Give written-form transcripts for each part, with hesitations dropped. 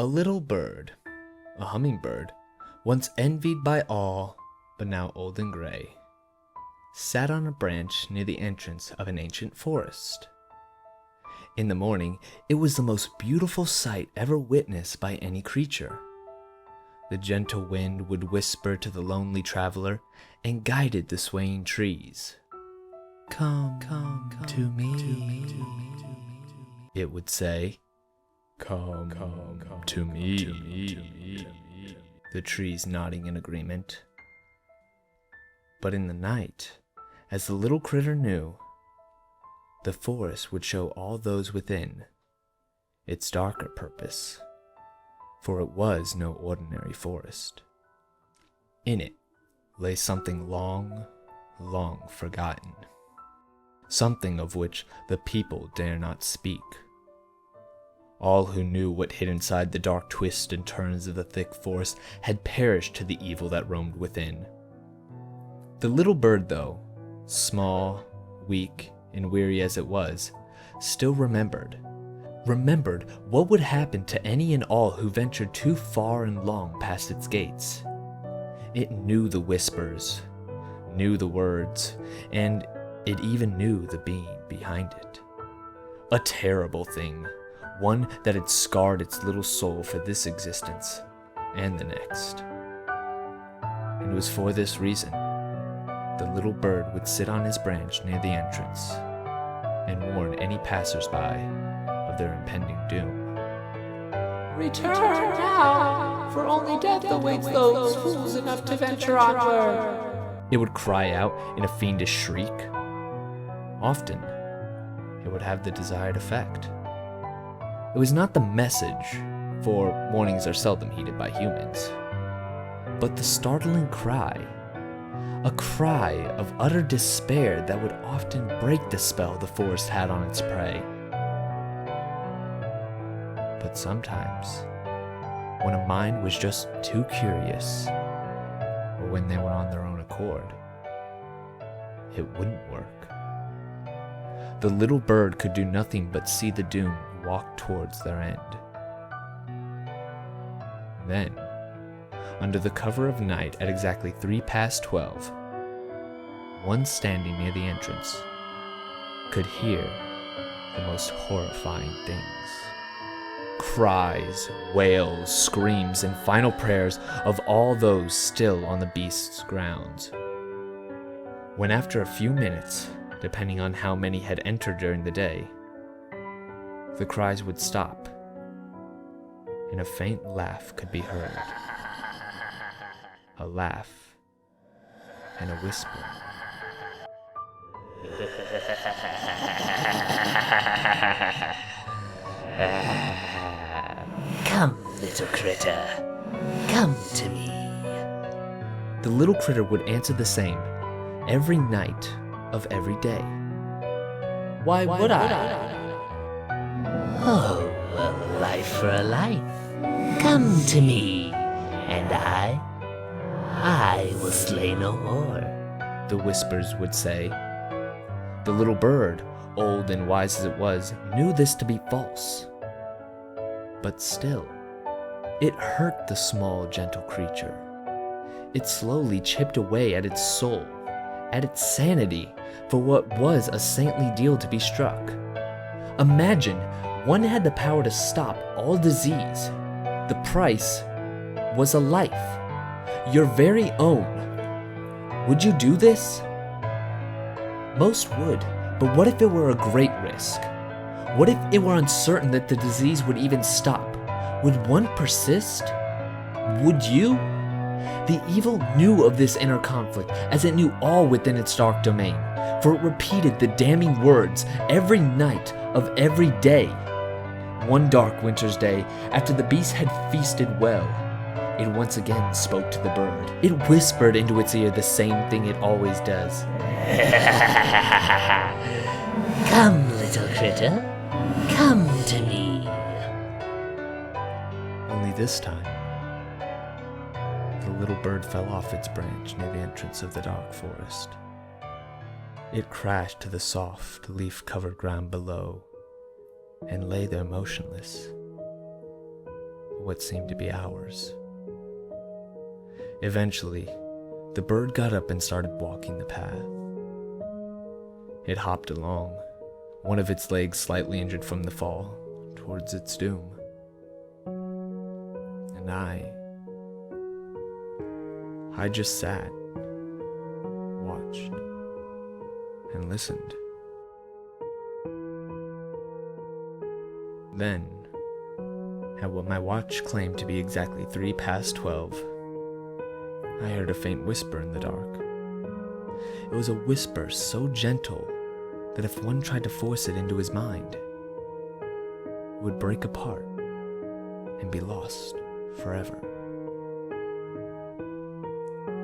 A little bird, a hummingbird, once envied by all, but now old and gray, sat on a branch near the entrance of an ancient forest. In the morning, it was the most beautiful sight ever witnessed by any creature. The gentle wind would whisper to the lonely traveler and guided the swaying trees. Come to me, it would say. Come to me, the trees nodding in agreement. But in the night, as the little critter knew, the forest would show all those within its darker purpose, for it was no ordinary forest. In it lay something long, long forgotten, something of which the people dare not speak. All who knew what hid inside the dark twists and turns of the thick forest had perished to the evil that roamed within. The little bird, though, small, weak, and weary as it was, still remembered what would happen to any and all who ventured too far and long past its gates. It knew the whispers, knew the words, and it even knew the being behind it. A terrible thing, one that had scarred its little soul for this existence and the next. And it was for this reason the little bird would sit on his branch near the entrance and warn any passersby of their impending doom. Return now, for only death awaits those fools enough to venture onward. It would cry out in a fiendish shriek. Often, it would have the desired effect. It was not the message, for warnings are seldom heeded by humans, but the startling cry, a cry of utter despair that would often break the spell the forest had on its prey. But sometimes, when a mind was just too curious, or when they were on their own accord, it wouldn't work. The little bird could do nothing but see the doom walk towards their end. Then, under the cover of night at exactly 12:03, one standing near the entrance could hear the most horrifying things. Cries, wails, screams, and final prayers of all those still on the beast's grounds. When after a few minutes, depending on how many had entered during the day, the cries would stop, and a faint laugh could be heard. A laugh and a whisper. Come, little critter, come to me. The little critter would answer the same every night of every day. Why would I? Oh, a life for a life. Come to me, and I will slay no more, the whispers would say. The little bird, old and wise as it was, knew this to be false. But still, it hurt the small, gentle creature. It slowly chipped away at its soul, at its sanity, for what was a saintly deal to be struck. Imagine one had the power to stop all disease. The price was a life, your very own. Would you do this? Most would, but what if it were a great risk? What if it were uncertain that the disease would even stop? Would one persist? Would you? The evil knew of this inner conflict, as it knew all within its dark domain, for it repeated the damning words every night of every day. One dark winter's day, after the beast had feasted well, it once again spoke to the bird. It whispered into its ear the same thing it always does. Come, little critter, come to me. Only this time, the little bird fell off its branch near the entrance of the dark forest. It crashed to the soft, leaf-covered ground below and lay there motionless. for what seemed to be hours. Eventually, the bird got up and started walking the path. It hopped along, one of its legs slightly injured from the fall, towards its doom. And I just sat, watched, and listened. Then, at what my watch claimed to be exactly 12:03, I heard a faint whisper in the dark. It was a whisper so gentle that if one tried to force it into his mind, it would break apart and be lost forever.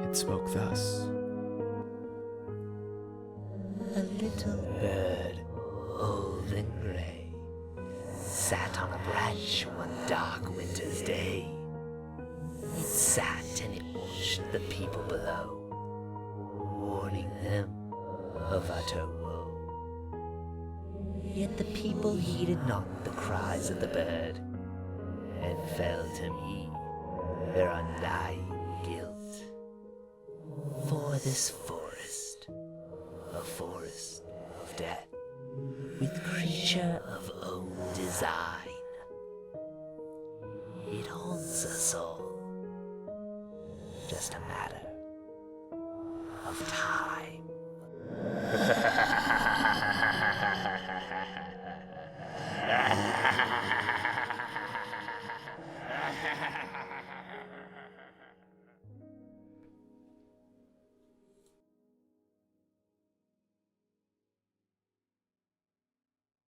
It spoke thus. A little bird, old and gray, sat on a branch one dark winter's day. It sat and it watched the people below, warning them of utter woe. Yet the people heeded not the cries of the bird, and fell to me their undying guilt. For this forest, a forest of death, with creature of own design, it haunts us all, just a matter of time.